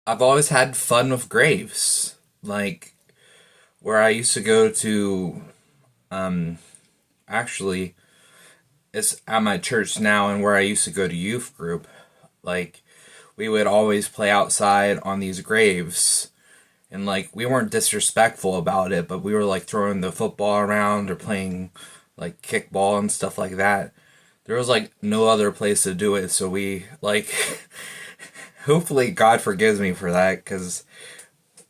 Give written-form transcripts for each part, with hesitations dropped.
I've always had fun with graves. Like where I used to go to, um, actually, it's at my church now, and where I used to go to youth group. Like we would always play outside on these graves, and like we weren't disrespectful about it, but we were like throwing the football around or playing like kickball and stuff like that. There was like no other place to do it, so we like. Hopefully, God forgives me for that because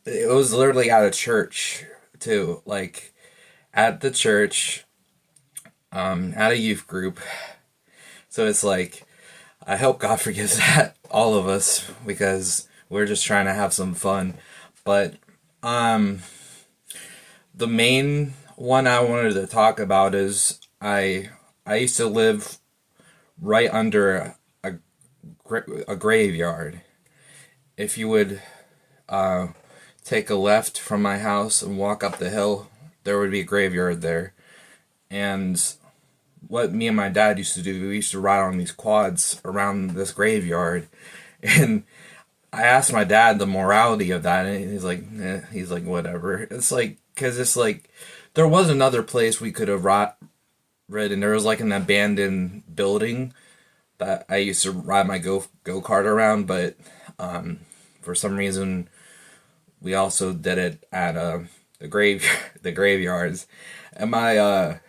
it was literally at a church too, like at the church, at a youth group. So it's like I hope God forgives that all of us because we're just trying to have some fun. But um, the main one I wanted to talk about is I used to live right under a graveyard. If you would take a left from my house and walk up the hill, there would be a graveyard there. And what me and my dad used to do, we used to ride on these quads around this graveyard. And I asked my dad the morality of that, and he's like, whatever. It's like, because it's like, there was another place we could have ridden. There was like an abandoned building that I used to ride my go kart around, but for some reason we also did it at the grave the graveyards, and my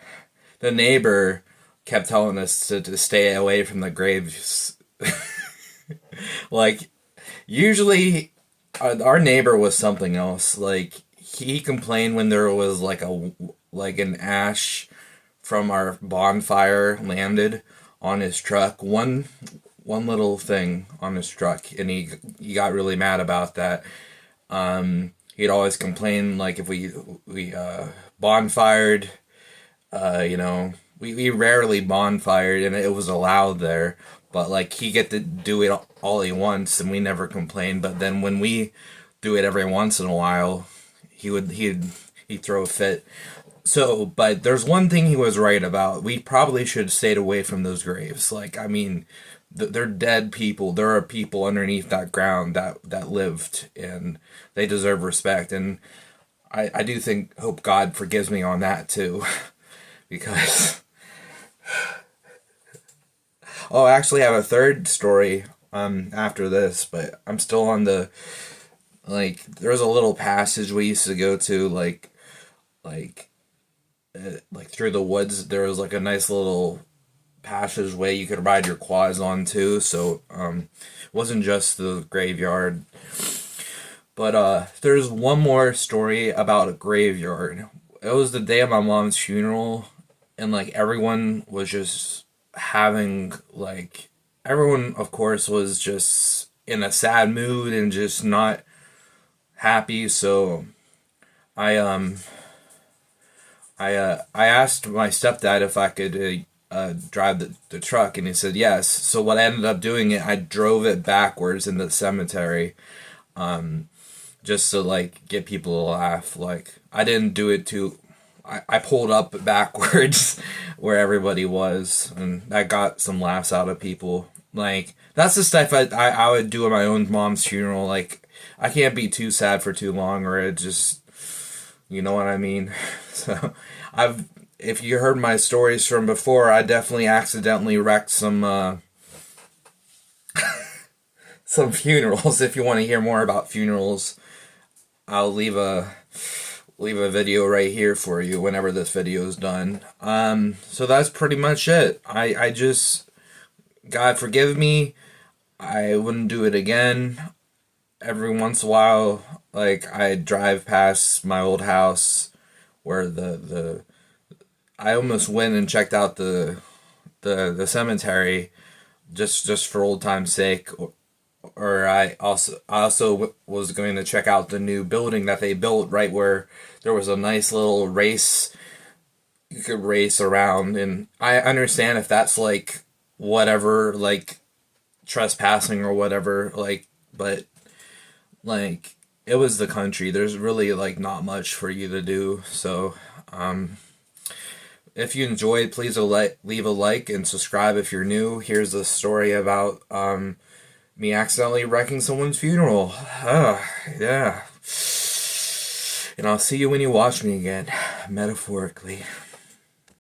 the neighbor kept telling us to stay away from the graves. Like usually, our neighbor was something else. Like he complained when there was like an ash from our bonfire landed on his truck. One little thing on his truck, and he got really mad about that. He'd always complain like if we bonfired, we rarely bonfired and it was allowed there, but like he get to do it all he wants and we never complain. But then when we do it every once in a while, he'd throw a fit. So, but there's one thing he was right about. We probably should have stayed away from those graves. Like, I mean, they're dead people. There are people underneath that ground that lived, and they deserve respect. And I do hope God forgives me on that too, because oh, I actually have a third story after this, but I'm still on the like. There was a little passage we used to go to like like through the woods. There was like a nice little passageway you could ride your quads on too. So it wasn't just the graveyard. But there's one more story about a graveyard. It was the day of my mom's funeral, and like everyone was just having like everyone of course was just in a sad mood and just not happy. So I I asked my stepdad if I could drive the truck, and he said yes. So what I ended up doing it, I drove it backwards in the cemetery, just to like get people to laugh. Like I didn't do it too. I pulled up backwards where everybody was, and that got some laughs out of people. Like that's the stuff I would do at my own mom's funeral. Like I can't be too sad for too long, or it just you know what I mean. So I've if you heard my stories from before, I definitely accidentally wrecked some funerals. If you want to hear more about funerals, I'll leave a video right here for you whenever this video is done. So that's pretty much it. I just God forgive me. I wouldn't do it again. Every once in a while, like I drive past my old house where the I almost went and checked out the cemetery just for old time's sake, or I also was going to check out the new building that they built right where there was a nice little race you could race around. And I understand if that's like whatever, like trespassing or whatever, like, but like it was the country. There's really like not much for you to do. So if you enjoyed, please leave a like and subscribe if you're new. Here's a story about Me accidentally wrecking someone's funeral. Yeah. And I'll see you when you watch me again, metaphorically.